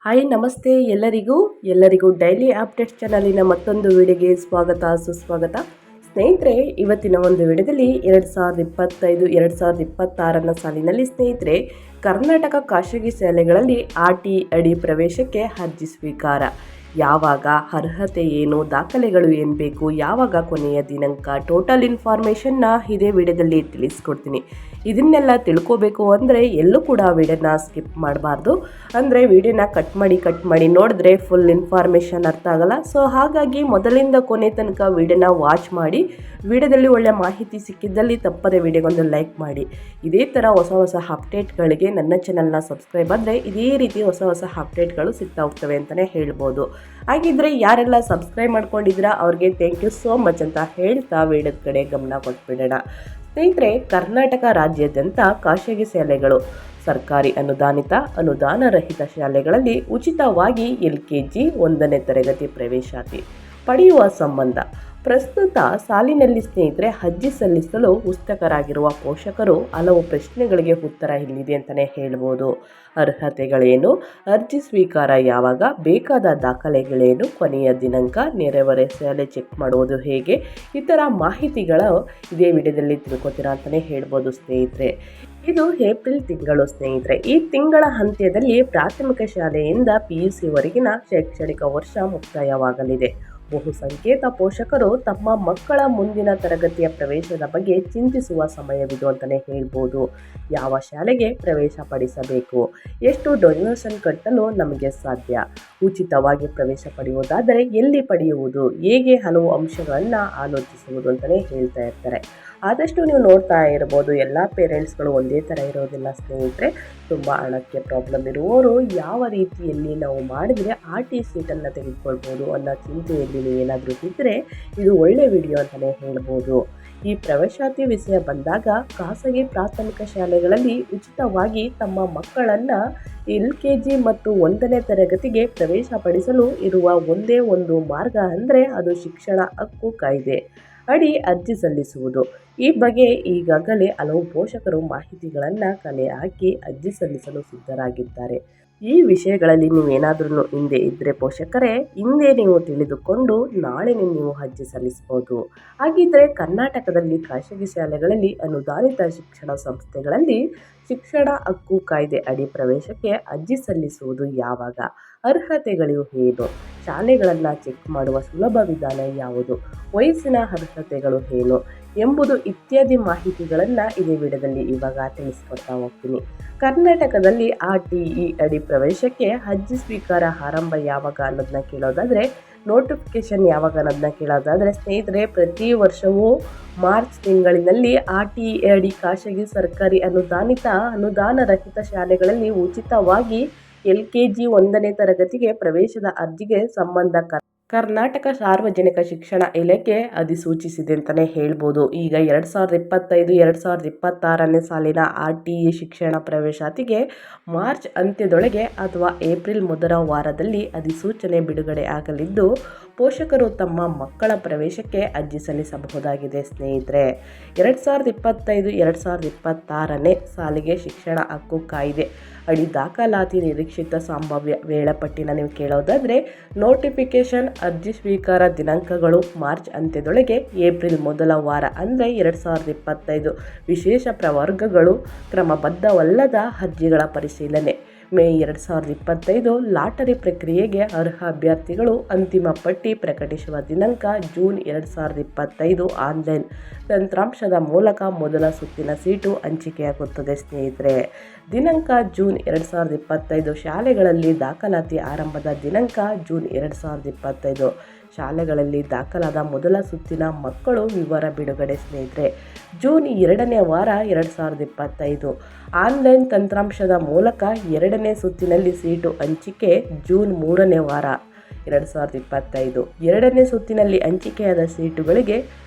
Hi ನಮಸ್ತೆ ಎಲ್ಲರಿಗೂ daily updates ಚಾನಲಿನ ಮತ್ತೊಂದು ವಿಡಿಯೋಗೆ ಸ್ವಾಗತ ಸುಸ್ವಾಗತ. ಸ್ನೇಹಿತರೆ, ಇವತ್ತಿನ ಒಂದು ವಿಡಿಯೋದಲ್ಲಿ 2025-2026 ಸಾಲಿನಲ್ಲಿ ಸ್ನೇಹಿತರೆ ಕರ್ನಾಟಕ ಖಾಸಗಿ ಶಾಲೆಗಳಲ್ಲಿ ಆರ್ಟಿ ಅಡಿ ಪ್ರವೇಶಕ್ಕೆ ಅರ್ಜಿ ಸ್ವೀಕಾರ. ಯಾವಾಗ, ಅರ್ಹತೆ ಏನು, ದಾಖಲೆಗಳು ಏನು ಬೇಕು, ಯಾವಾಗ ಕೊನೆಯ ದಿನಾಂಕ, ಟೋಟಲ್ ಇನ್ಫಾರ್ಮೇಷನ್ನ ಇದೇ ವಿಡಿಯೋದಲ್ಲಿ ತಿಳಿಸ್ಕೊಡ್ತೀನಿ. ಇದನ್ನೆಲ್ಲ ತಿಳ್ಕೋಬೇಕು ಅಂದರೆ ಎಲ್ಲೂ ಕೂಡ ವಿಡಿಯೋನ ಸ್ಕಿಪ್ ಮಾಡಬಾರ್ದು. ಅಂದರೆ ವಿಡಿಯೋನ ಕಟ್ ಮಾಡಿ ನೋಡಿದ್ರೆ ಫುಲ್ ಇನ್ಫಾರ್ಮೇಷನ್ ಅರ್ಥ ಆಗಲ್ಲ. ಸೊ ಹಾಗಾಗಿ ಮೊದಲಿಂದ ಕೊನೆ ತನಕ ವಿಡಿಯೋನ ವಾಚ್ ಮಾಡಿ. ವಿಡಿಯೋದಲ್ಲಿ ಒಳ್ಳೆ ಮಾಹಿತಿ ಸಿಕ್ಕಿದ್ದಲ್ಲಿ ತಪ್ಪದೆ ವಿಡಿಯೋಗೊಂದು ಲೈಕ್ ಮಾಡಿ. ಇದೇ ಥರ ಹೊಸ ಅಪ್ಡೇಟ್ಗಳಿಗೆ ನನ್ನ ಚಾನಲ್ನ ಸಬ್ಸ್ಕ್ರೈಬ್ ಆದರೆ ಇದೇ ರೀತಿ ಹೊಸ ಅಪ್ಡೇಟ್ಗಳು ಸಿಗ್ತಾ ಹೋಗ್ತವೆ ಅಂತಲೇ ಹೇಳ್ಬೋದು. ಹಾಗಿದ್ರೆ ಯಾರೆಲ್ಲ ಸಬ್ಸ್ಕ್ರೈಬ್ ಮಾಡ್ಕೊಂಡಿದ್ದೀರಾ ಅವ್ರಿಗೆ ಥ್ಯಾಂಕ್ ಯು ಸೋ ಮಚ್ ಅಂತ ಹೇಳ್ತಾ ವಿಡಿಯೋದ ಕಡೆ ಗಮನ ಕೊಟ್ಬಿಡೋಣ. ಸ್ನೇಹಿತರೆ, ಕರ್ನಾಟಕ ರಾಜ್ಯಾದ್ಯಂತ ಖಾಸಗಿ ಶಾಲೆಗಳು, ಸರ್ಕಾರಿ ಅನುದಾನ ರಹಿತ ಶಾಲೆಗಳಲ್ಲಿ ಉಚಿತವಾಗಿ LKG 1ನೇ ತರಗತಿ ಪ್ರವೇಶಾತಿ ಪಡೆಯುವ ಸಂಬಂಧ ಪ್ರಸ್ತುತ ಸಾಲಿನಲ್ಲಿ ಸ್ನೇಹಿತರೆ ಅರ್ಜಿ ಸಲ್ಲಿಸಲು ಉತ್ಸುಕರಾಗಿರುವ ಪೋಷಕರು ಹಲವು ಪ್ರಶ್ನೆಗಳಿಗೆ ಉತ್ತರ ಇಲ್ಲಿದೆ ಅಂತಲೇ ಹೇಳ್ಬೋದು. ಅರ್ಹತೆಗಳೇನು, ಅರ್ಜಿ ಸ್ವೀಕಾರ ಯಾವಾಗ, ಬೇಕಾದ ದಾಖಲೆಗಳೇನು, ಕೊನೆಯ ದಿನಾಂಕ, ನೆರೆಹೊರೆ ಶಾಲೆ ಚೆಕ್ ಮಾಡುವುದು ಹೇಗೆ, ಈ ಥರ ಮಾಹಿತಿಗಳು ಇದೇ ವಿಡಿಯೋದಲ್ಲಿ ತಿಳ್ಕೊತೀರಾ ಅಂತಲೇ ಹೇಳ್ಬೋದು. ಸ್ನೇಹಿತರೆ, ಇದು ಏಪ್ರಿಲ್ ತಿಂಗಳು ಸ್ನೇಹಿತರೆ. ಈ ತಿಂಗಳ ಅಂತ್ಯದಲ್ಲಿ ಪ್ರಾಥಮಿಕ ಶಾಲೆಯಿಂದ PUC ವರೆಗಿನ ಶೈಕ್ಷಣಿಕ ವರ್ಷ ಮುಕ್ತಾಯವಾಗಲಿದೆ. ಬಹುಸಂಖ್ಯಾತ ಪೋಷಕರು ತಮ್ಮ ಮಕ್ಕಳ ಮುಂದಿನ ತರಗತಿಯ ಪ್ರವೇಶದ ಬಗ್ಗೆ ಚಿಂತಿಸುವ ಸಮಯವಿದು ಅಂತಲೇ ಹೇಳ್ಬೋದು. ಯಾವ ಶಾಲೆಗೆ ಪ್ರವೇಶ ಪಡಿಸಬೇಕು, ಎಷ್ಟು ಡೊನೇಷನ್ ಕಟ್ಟಲು ನಮಗೆ ಸಾಧ್ಯ, ಉಚಿತವಾಗಿ ಪ್ರವೇಶ ಪಡೆಯುವುದಾದರೆ ಎಲ್ಲಿ ಪಡೆಯುವುದು, ಹೇಗೆ, ಹಲವು ಅಂಶಗಳನ್ನು ಆಲೋಚಿಸುವುದು ಅಂತಲೇ ಹೇಳ್ತಾ ಇರ್ತಾರೆ. ಆದಷ್ಟು ನೀವು ನೋಡ್ತಾ ಇರ್ಬೋದು, ಎಲ್ಲ ಪೇರೆಂಟ್ಸ್ಗಳು ಒಂದೇ ಥರ ಇರೋದಿಲ್ಲ ಸ್ನೇಹಿತರೆ. ತುಂಬ ಹಣಕ್ಕೆ ಪ್ರಾಬ್ಲಮ್ ಇರುವವರು ಯಾವ ರೀತಿಯಲ್ಲಿ ನಾವು ಮಾಡಿದರೆ RT ಸೀಟನ್ನು ತೆಗೆದುಕೊಳ್ಬೋದು ಅನ್ನೋ ಚಿಂತೆಯಲ್ಲಿ ನೀವೇನಾದರೂ ಇದ್ದರೆ ಇದು ಒಳ್ಳೆಯ ವಿಡಿಯೋ ಅಂತಲೇ ಹೇಳ್ಬೋದು. ಈ ಪ್ರವೇಶಾತಿ ವಿಷಯ ಬಂದಾಗ ಖಾಸಗಿ ಪ್ರಾಥಮಿಕ ಶಾಲೆಗಳಲ್ಲಿ ಉಚಿತವಾಗಿ ತಮ್ಮ ಮಕ್ಕಳನ್ನು LKG ಮತ್ತು 1ನೇ ತರಗತಿಗೆ ಪ್ರವೇಶ ಪಡಿಸಲು ಇರುವ ಒಂದೇ ಒಂದು ಮಾರ್ಗ ಅಂದರೆ ಅದು ಶಿಕ್ಷಣ ಹಕ್ಕು ಕಾಯ್ದೆ ಅಡಿ ಅರ್ಜಿ ಸಲ್ಲಿಸುವುದು. ಈ ಬಗ್ಗೆ ಈಗಾಗಲೇ ಹಲವು ಪೋಷಕರು ಮಾಹಿತಿಗಳನ್ನು ಕಲೆ ಹಾಕಿ ಅರ್ಜಿ ಸಲ್ಲಿಸಲು ಸಿದ್ಧರಾಗಿದ್ದಾರೆ. ಈ ವಿಷಯಗಳಲ್ಲಿ ನೀವೇನಾದ್ರೂ ಹಿಂದೆ ಇದ್ದರೆ ಪೋಷಕರೇ, ಹಿಂದೆ ನೀವು ತಿಳಿದುಕೊಂಡು ನಾಳೆ ನೀವು ಅರ್ಜಿ ಸಲ್ಲಿಸಬಹುದು. ಹಾಗಿದ್ದರೆ ಕರ್ನಾಟಕದಲ್ಲಿ ಖಾಸಗಿ ಶಾಲೆಗಳಲ್ಲಿ ಅನುದಾನಿತ ಶಿಕ್ಷಣ ಸಂಸ್ಥೆಗಳಲ್ಲಿ ಶಿಕ್ಷಣ ಹಕ್ಕು ಕಾಯ್ದೆ ಅಡಿ ಪ್ರವೇಶಕ್ಕೆ ಅರ್ಜಿ ಸಲ್ಲಿಸುವುದು ಯಾವಾಗ, ಅರ್ಹತೆಗಳು ಏನು, ಶಾಲೆಗಳನ್ನು ಚೆಕ್ ಮಾಡುವ ಸುಲಭ ವಿಧಾನ ಯಾವುದು, ವಯಸ್ಸಿನ ಅರ್ಹತೆಗಳು ಏನು ಎಂಬುದು ಇತ್ಯಾದಿ ಮಾಹಿತಿಗಳನ್ನು ಇದೇ ವಿಡಿಯೋದಲ್ಲಿ ಇವಾಗ ತಿಳಿಸ್ಕೊಡ್ತಾ ಹೋಗ್ತೀನಿ. ಕರ್ನಾಟಕದಲ್ಲಿ RTE ಅಡಿ ಪ್ರವೇಶಕ್ಕೆ ಅರ್ಜಿ ಸ್ವೀಕಾರ ಆರಂಭ ಯಾವಾಗ ಅನ್ನೋದನ್ನ ಕೇಳೋದಾದರೆ, ನೋಟಿಫಿಕೇಶನ್ ಯಾವಾಗ ಅನ್ನೋದನ್ನ ಕೇಳೋದಾದರೆ ಸ್ನೇಹಿತರೆ, ಪ್ರತಿ ವರ್ಷವೂ ಮಾರ್ಚ್ ತಿಂಗಳಿನಲ್ಲಿ RTE ಅಡಿ ಖಾಸಗಿ ಸರ್ಕಾರಿ ಅನುದಾನ ರಹಿತ ಶಾಲೆಗಳಲ್ಲಿ ಉಚಿತವಾಗಿ LKG 1ನೇ ತರಗತಿಗೆ ಪ್ರವೇಶದ ಅರ್ಜಿಗೆ ಸಂಬಂಧ ಕರ್ನಾಟಕ ಸಾರ್ವಜನಿಕ ಶಿಕ್ಷಣ ಇಲಾಖೆ ಅಧಿಸೂಚಿಸಿದೆ ಅಂತಲೇ ಹೇಳ್ಬೋದು. ಈಗ 2025-2026 ಸಾಲಿನ RTE ಶಿಕ್ಷಣ ಪ್ರವೇಶಾತಿಗೆ ಮಾರ್ಚ್ ಅಂತ್ಯದೊಳಗೆ ಅಥವಾ ಏಪ್ರಿಲ್ ಮೊದಲ ವಾರದಲ್ಲಿ ಅಧಿಸೂಚನೆ ಬಿಡುಗಡೆ ಆಗಲಿದ್ದು, ಪೋಷಕರು ತಮ್ಮ ಮಕ್ಕಳ ಪ್ರವೇಶಕ್ಕೆ ಅರ್ಜಿ ಸಲ್ಲಿಸಬಹುದಾಗಿದೆ. ಸ್ನೇಹಿತರೆ, 2025-2026 ಸಾಲಿಗೆ ಶಿಕ್ಷಣ ಹಕ್ಕು ಕಾಯ್ದೆ ಅಡಿ ದಾಖಲಾತಿ ನಿರೀಕ್ಷಿತ ಸಂಭಾವ್ಯ ವೇಳಾಪಟ್ಟಿನ ನೀವು ಕೇಳೋದಾದರೆ, ನೋಟಿಫಿಕೇಶನ್ ಅರ್ಜಿ ಸ್ವೀಕಾರ ದಿನಾಂಕಗಳು ಮಾರ್ಚ್ ಅಂತ್ಯದೊಳಗೆ ಏಪ್ರಿಲ್ ಮೊದಲ ವಾರ ಅಂದರೆ 2025. ವಿಶೇಷ ಪ್ರವರ್ಗಗಳು ಕ್ರಮಬದ್ಧವಲ್ಲದ ಅರ್ಜಿಗಳ ಪರಿಶೀಲನೆ ಮೇ 2025. ಲಾಟರಿ ಪ್ರಕ್ರಿಯೆಗೆ ಅರ್ಹ ಅಭ್ಯರ್ಥಿಗಳು ಅಂತಿಮ ಪಟ್ಟಿ ಪ್ರಕಟಿಸುವ ದಿನಾಂಕ ಜೂನ್ 2025. ಆನ್ಲೈನ್ ತಂತ್ರಾಂಶದ ಮೂಲಕ ಮೊದಲ ಸುತ್ತಿನ ಸೀಟು ಹಂಚಿಕೆಯಾಗುತ್ತದೆ. ಸ್ನೇಹಿತರೆ, ದಿನಾಂಕ ಜೂನ್ 2025. ಶಾಲೆಗಳಲ್ಲಿ ದಾಖಲಾತಿ ಆರಂಭದ ದಿನಾಂಕ ಜೂನ್ 2025. ಶಾಲೆಗಳಲ್ಲಿ ದಾಖಲಾದ ಮೊದಲ ಸುತ್ತಿನ ಮಕ್ಕಳು ವಿವರ ಬಿಡುಗಡೆ ಸ್ನೇಹಿತರೆ ಜೂನ್ 2ನೇ ವಾರ 2025. ಆನ್ಲೈನ್ ತಂತ್ರಾಂಶದ ಮೂಲಕ 2ನೇ ಸುತ್ತಿನಲ್ಲಿ ಸೀಟು ಹಂಚಿಕೆ ಜೂನ್ 3ನೇ ವಾರ 2025. 2ನೇ ಸುತ್ತಿನಲ್ಲಿ ಹಂಚಿಕೆಯಾದ ಸೀಟುಗಳಿಗೆ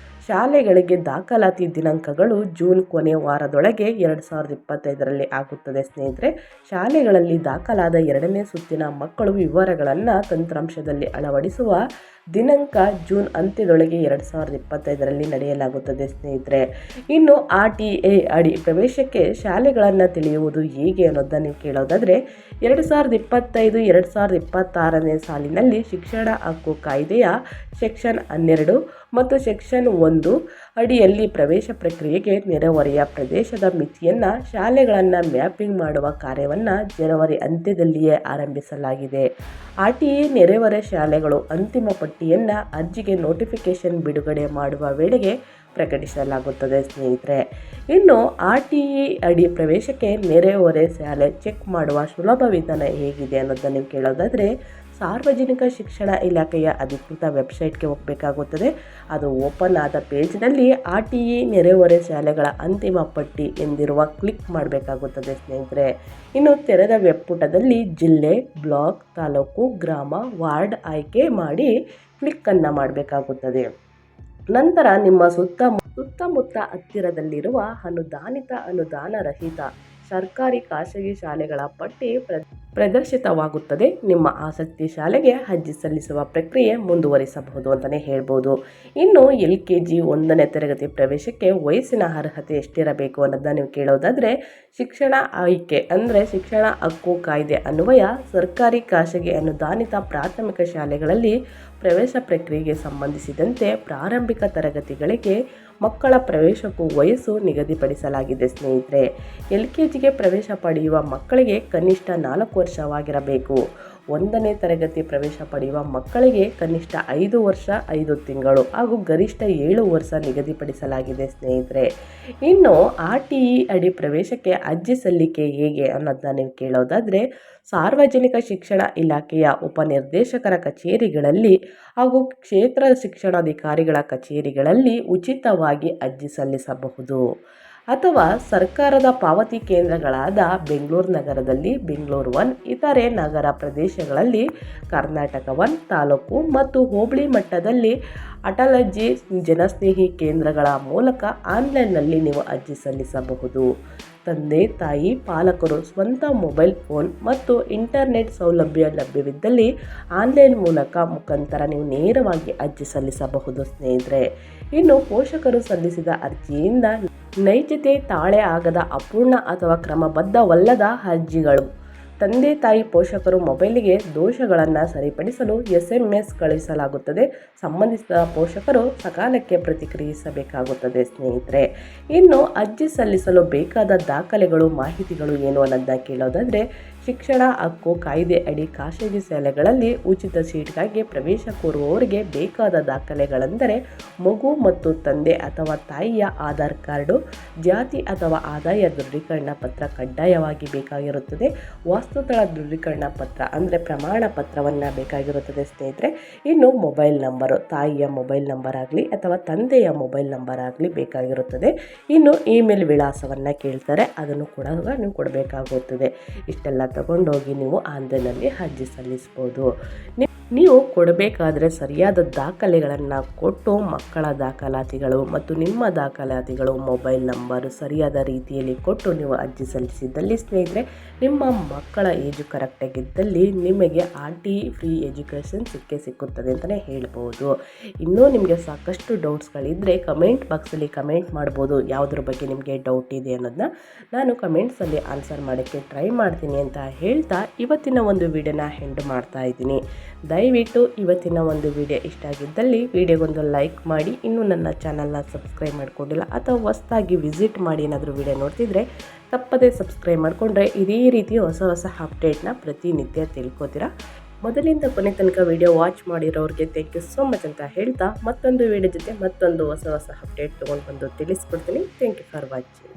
ಶಾಲೆಗಳಿಗೆ ದಾಖಲಾತಿ ದಿನಾಂಕಗಳು ಜೂನ್ ಕೊನೆ ವಾರದೊಳಗೆ 2025ರಲ್ಲಿ ಆಗುತ್ತದೆ ಸ್ನೇಹಿತರೆ. ಶಾಲೆಗಳಲ್ಲಿ ದಾಖಲಾದ 2ನೇ ಸುತ್ತಿನ ಮಕ್ಕಳು ವಿವರಗಳನ್ನು ತಂತ್ರಾಂಶದಲ್ಲಿ ಅಳವಡಿಸುವ ದಿನಾಂಕ ಜೂನ್ ಅಂತ್ಯದೊಳಗೆ 2025ರಲ್ಲಿ ನಡೆಯಲಾಗುತ್ತದೆ ಸ್ನೇಹಿತರೆ. ಇನ್ನು RTA ಅಡಿ ಪ್ರವೇಶಕ್ಕೆ ಶಾಲೆಗಳನ್ನು ತಿಳಿಯುವುದು ಹೇಗೆ ಅನ್ನೋದನ್ನು ನೀವು ಕೇಳೋದಾದರೆ 2025-2026ನೇ ಸಾಲಿನಲ್ಲಿ ಶಿಕ್ಷಣ ಹಕ್ಕು ಕಾಯ್ದೆಯ ಸೆಕ್ಷನ್ 12 ಮತ್ತು ಸೆಕ್ಷನ್ 1 ಅಡಿಯಲ್ಲಿ ಪ್ರವೇಶ ಪ್ರಕ್ರಿಯೆಗೆ ನೆರೆಹೊರೆಯ ಪ್ರದೇಶದ ಮಿತಿಯನ್ನು ಶಾಲೆಗಳನ್ನು ಮ್ಯಾಪಿಂಗ್ ಮಾಡುವ ಕಾರ್ಯವನ್ನು ಜನವರಿ ಅಂತ್ಯದಲ್ಲಿಯೇ ಆರಂಭಿಸಲಾಗಿದೆ. RTA ನೆರೆಹೊರೆ ಶಾಲೆಗಳು ಅಂತಿಮ ಪಟ್ಟಿಯನ್ನು ಅರ್ಜಿಗೆ ನೋಟಿಫಿಕೇಶನ್ ಬಿಡುಗಡೆ ಮಾಡುವ ವೇಳೆಗೆ ಪ್ರಕಟಿಸಲಾಗುತ್ತದೆ ಸ್ನೇಹಿತರೆ. ಇನ್ನು RTA ಅಡಿ ಪ್ರವೇಶಕ್ಕೆ ನೆರೆಹೊರೆ ಶಾಲೆ ಚೆಕ್ ಮಾಡುವ ಸುಲಭ ವಿಧಾನ ಹೇಗಿದೆ ಅನ್ನೋದನ್ನು ನೀವು ಕೇಳೋದಾದರೆ ಸಾರ್ವಜನಿಕ ಶಿಕ್ಷಣ ಇಲಾಖೆಯ ಅಧಿಕೃತ ವೆಬ್ಸೈಟ್ಗೆ ಹೋಗಬೇಕಾಗುತ್ತದೆ. ಅದು ಓಪನ್ ಆದ ಪೇಜ್ನಲ್ಲಿ RTA ನೆರೆಹೊರೆ ಶಾಲೆಗಳ ಅಂತಿಮ ಪಟ್ಟಿ ಎಂದಿರುವ ಕ್ಲಿಕ್ ಮಾಡಬೇಕಾಗುತ್ತದೆ ಸ್ನೇಹಿತರೆ. ಇನ್ನು ತೆರೆದ ವೆಬ್ ಪುಟದಲ್ಲಿ ಜಿಲ್ಲೆ, ಬ್ಲಾಕ್, ತಾಲೂಕು, ಗ್ರಾಮ, ವಾರ್ಡ್ ಆಯ್ಕೆ ಮಾಡಿ ಕ್ಲಿಕ್ಕನ್ನು ಮಾಡಬೇಕಾಗುತ್ತದೆ. ನಂತರ ನಿಮ್ಮ ಸುತ್ತಮುತ್ತ ಹತ್ತಿರದಲ್ಲಿರುವ ಅನುದಾನಿತ, ಅನುದಾನ ರಹಿತ ಸರ್ಕಾರಿ ಖಾಸಗಿ ಶಾಲೆಗಳ ಪಟ್ಟಿ ಪ್ರದರ್ಶಿತವಾಗುತ್ತದೆ. ನಿಮ್ಮ ಆಸಕ್ತಿ ಶಾಲೆಗೆ ಅರ್ಜಿ ಸಲ್ಲಿಸುವ ಪ್ರಕ್ರಿಯೆ ಮುಂದುವರಿಸಬಹುದು ಅಂತಲೇ ಹೇಳ್ಬೋದು. ಇನ್ನು LKG 1ನೇ ತರಗತಿ ಪ್ರವೇಶಕ್ಕೆ ವಯಸ್ಸಿನ ಅರ್ಹತೆ ಎಷ್ಟಿರಬೇಕು ಅನ್ನೋದನ್ನ ನೀವು ಕೇಳೋದಾದರೆ ಶಿಕ್ಷಣ ಆಯ್ಕೆ ಅಂದರೆ ಶಿಕ್ಷಣ ಹಕ್ಕು ಕಾಯ್ದೆ ಅನ್ವಯ ಸರ್ಕಾರಿ ಖಾಸಗಿ ಅನುದಾನಿತ ಪ್ರಾಥಮಿಕ ಶಾಲೆಗಳಲ್ಲಿ ಪ್ರವೇಶ ಪ್ರಕ್ರಿಯೆಗೆ ಸಂಬಂಧಿಸಿದಂತೆ ಪ್ರಾರಂಭಿಕ ತರಗತಿಗಳಿಗೆ ಮಕ್ಕಳ ಪ್ರವೇಶಕ್ಕೂ ವಯಸ್ಸು ನಿಗದಿಪಡಿಸಲಾಗಿದೆ ಸ್ನೇಹಿತರೆ. LKGಗೆ ಪ್ರವೇಶ ಪಡೆಯುವ ಮಕ್ಕಳಿಗೆ ಕನಿಷ್ಠ 4 ವರ್ಷವಾಗಿರಬೇಕು. 1ನೇ ತರಗತಿ ಪ್ರವೇಶ ಪಡೆಯುವ ಮಕ್ಕಳಿಗೆ ಕನಿಷ್ಠ 5 ವರ್ಷ 5 ತಿಂಗಳು ಹಾಗೂ ಗರಿಷ್ಠ 7 ವರ್ಷ ನಿಗದಿಪಡಿಸಲಾಗಿದೆ ಸ್ನೇಹಿತರೆ. ಇನ್ನು RTA ಅಡಿ ಪ್ರವೇಶಕ್ಕೆ ಅರ್ಜಿ ಸಲ್ಲಿಕೆ ಹೇಗೆ ಅನ್ನೋದನ್ನ ನೀವು ಕೇಳೋದಾದರೆ ಸಾರ್ವಜನಿಕ ಶಿಕ್ಷಣ ಇಲಾಖೆಯ ಉಪನಿರ್ದೇಶಕರ ಕಚೇರಿಗಳಲ್ಲಿ ಹಾಗೂ ಕ್ಷೇತ್ರ ಶಿಕ್ಷಣಾಧಿಕಾರಿಗಳ ಕಚೇರಿಗಳಲ್ಲಿ ಉಚಿತವಾಗಿ ಅರ್ಜಿ ಸಲ್ಲಿಸಬಹುದು. ಅಥವಾ ಸರ್ಕಾರದ ಪಾವತಿ ಕೇಂದ್ರಗಳಾದ ಬೆಂಗಳೂರು ನಗರದಲ್ಲಿ ಬೆಂಗಳೂರು 1, ಇತರೆ ನಗರ ಪ್ರದೇಶಗಳಲ್ಲಿ ಕರ್ನಾಟಕ 1 ತಾಲೂಕು ಮತ್ತು ಹೋಬಳಿ ಮಟ್ಟದಲ್ಲಿ ಅಟಲಜಿ ಜನಸ್ನೇಹಿ ಕೇಂದ್ರಗಳ ಮೂಲಕ ಆನ್ಲೈನ್ನಲ್ಲಿ ನೀವು ಅರ್ಜಿ ಸಲ್ಲಿಸಬಹುದು. ತಂದೆ ತಾಯಿ ಪಾಲಕರು ಸ್ವಂತ ಮೊಬೈಲ್ ಫೋನ್ ಮತ್ತು ಇಂಟರ್ನೆಟ್ ಸೌಲಭ್ಯ ಲಭ್ಯವಿದ್ದಲ್ಲಿ ಆನ್ಲೈನ್ ಮುಖಾಂತರ ನೀವು ನೇರವಾಗಿ ಅರ್ಜಿ ಸಲ್ಲಿಸಬಹುದು ಸ್ನೇಹಿತರೆ. ಇನ್ನು ಪೋಷಕರು ಸಲ್ಲಿಸಿದ ಅರ್ಜಿಯಿಂದ ನೈಜತೆ ತಾಳೆ ಆಗದ ಅಪೂರ್ಣ ಅಥವಾ ಕ್ರಮಬದ್ಧವಲ್ಲದ ಅರ್ಜಿಗಳು ತಂದೆ ತಾಯಿ ಪೋಷಕರು ಮೊಬೈಲಿಗೆ ದೋಷಗಳನ್ನು ಸರಿಪಡಿಸಲು SMS ಕಳುಹಿಸಲಾಗುತ್ತದೆ. ಸಂಬಂಧಿಸಿದ ಪೋಷಕರು ಸಕಾಲಕ್ಕೆ ಪ್ರತಿಕ್ರಿಯಿಸಬೇಕಾಗುತ್ತದೆ ಸ್ನೇಹಿತರೆ. ಇನ್ನು ಅರ್ಜಿ ಸಲ್ಲಿಸಲು ಬೇಕಾದ ದಾಖಲೆಗಳು ಮಾಹಿತಿಗಳು ಏನು ಅನ್ನೋದನ್ನ ಕೇಳೋದಾದರೆ ಶಿಕ್ಷಣ ಹಕ್ಕು ಕಾಯ್ದೆ ಅಡಿ ಖಾಸಗಿ ಶಾಲೆಗಳಲ್ಲಿ ಉಚಿತ ಸೀಟ್ಗಾಗಿ ಪ್ರವೇಶ ಕೋರುವವರಿಗೆ ಬೇಕಾದ ದಾಖಲೆಗಳೆಂದರೆ ಮಗು ಮತ್ತು ತಂದೆ ಅಥವಾ ತಾಯಿಯ ಆಧಾರ್ ಕಾರ್ಡು, ಜಾತಿ ಅಥವಾ ಆದಾಯ ದೃಢೀಕರಣ ಪತ್ರ ಕಡ್ಡಾಯವಾಗಿ ಬೇಕಾಗಿರುತ್ತದೆ. ವಾಸ್ತುಸ್ಥಳ ದೃಢೀಕರಣ ಪತ್ರ ಅಂದರೆ ಪ್ರಮಾಣ ಪತ್ರವನ್ನು ಬೇಕಾಗಿರುತ್ತದೆ ಸ್ನೇಹಿತರೆ. ಇನ್ನು ಮೊಬೈಲ್ ನಂಬರು, ತಾಯಿಯ ಮೊಬೈಲ್ ನಂಬರ್ ಆಗಲಿ ಅಥವಾ ತಂದೆಯ ಮೊಬೈಲ್ ನಂಬರ್ ಆಗಲಿ ಬೇಕಾಗಿರುತ್ತದೆ. ಇನ್ನು ಇಮೇಲ್ ವಿಳಾಸವನ್ನು ಕೇಳ್ತಾರೆ, ಅದನ್ನು ಕೂಡ ನೀವು ಕೊಡಬೇಕಾಗುತ್ತದೆ. ಇಷ್ಟೆಲ್ಲ ತಗೊಂಡೋಗಿ ನೀವು ಆನ್ಲೈನಲ್ಲಿ ಅರ್ಜಿ ಸಲ್ಲಿಸ್ಬೋದು. ನೀವು ಕೊಡಬೇಕಾದ್ರೆ ಸರಿಯಾದ ದಾಖಲೆಗಳನ್ನು ಕೊಟ್ಟು ಮಕ್ಕಳ ದಾಖಲಾತಿಗಳು ಮತ್ತು ನಿಮ್ಮ ದಾಖಲಾತಿಗಳು ಮೊಬೈಲ್ ನಂಬರು ಸರಿಯಾದ ರೀತಿಯಲ್ಲಿ ಕೊಟ್ಟು ನೀವು ಅರ್ಜಿ ಸಲ್ಲಿಸಿದ್ದಲ್ಲಿ ಸ್ನೇಹಿತರೆ ನಿಮ್ಮ ಮಕ್ಕಳ ಏಜು ಕರೆಕ್ಟಾಗಿದ್ದಲ್ಲಿ ನಿಮಗೆ RTA ಫ್ರೀ ಎಜುಕೇಷನ್ ಸಿಕ್ಕುತ್ತದೆ ಅಂತಲೇ ಹೇಳ್ಬೋದು. ಇನ್ನೂ ನಿಮಗೆ ಸಾಕಷ್ಟು ಡೌಟ್ಸ್ಗಳಿದ್ದರೆ ಕಮೆಂಟ್ ಬಾಕ್ಸಲ್ಲಿ ಕಮೆಂಟ್ ಮಾಡ್ಬೋದು. ಯಾವುದ್ರ ಬಗ್ಗೆ ನಿಮಗೆ ಡೌಟ್ ಇದೆ ಅನ್ನೋದನ್ನ ನಾನು ಕಮೆಂಟ್ಸಲ್ಲಿ ಆನ್ಸರ್ ಮಾಡೋಕ್ಕೆ ಟ್ರೈ ಮಾಡ್ತೀನಿ ಅಂತ ಹೇಳ್ತಾ ಇವತ್ತಿನ ಒಂದು ವಿಡಿಯೋನ ಎಂಡ್ ಮಾಡ್ತಾ ಇದ್ದೀನಿ. ದಯವಿಟ್ಟು ಇವತ್ತಿನ ಒಂದು ವಿಡಿಯೋ ಇಷ್ಟ ಆಗಿದ್ದಲ್ಲಿ ವಿಡಿಯೋಗೊಂದು ಲೈಕ್ ಮಾಡಿ. ಇನ್ನೂ ನನ್ನ ಚಾನಲ್ನ ಸಬ್ಸ್ಕ್ರೈಬ್ ಮಾಡ್ಕೊಂಡಿಲ್ಲ ಅಥವಾ ಹೊಸದಾಗಿ ವಿಸಿಟ್ ಮಾಡಿ ಏನಾದರೂ ವಿಡಿಯೋ ನೋಡ್ತಿದ್ರೆ ತಪ್ಪದೇ ಸಬ್ಸ್ಕ್ರೈಬ್ ಮಾಡಿಕೊಂಡ್ರೆ ಇದೇ ರೀತಿ ಹೊಸ ಅಪ್ಡೇಟ್ನ ಪ್ರತಿನಿತ್ಯ ತಿಳ್ಕೊತೀರಾ. ಮೊದಲಿಂದ ಕೊನೆ ತನಕ ವಿಡಿಯೋ ವಾಚ್ ಮಾಡಿರೋರಿಗೆ ಥ್ಯಾಂಕ್ ಯು ಸೋ ಮಚ್ ಅಂತ ಹೇಳ್ತಾ ಮತ್ತೊಂದು ವಿಡಿಯೋ ಜೊತೆ ಮತ್ತೊಂದು ಹೊಸ ಅಪ್ಡೇಟ್ ತೊಗೊಂಡು ಬಂದು ತಿಳಿಸ್ಕೊಡ್ತೀನಿ. Thank you for watching.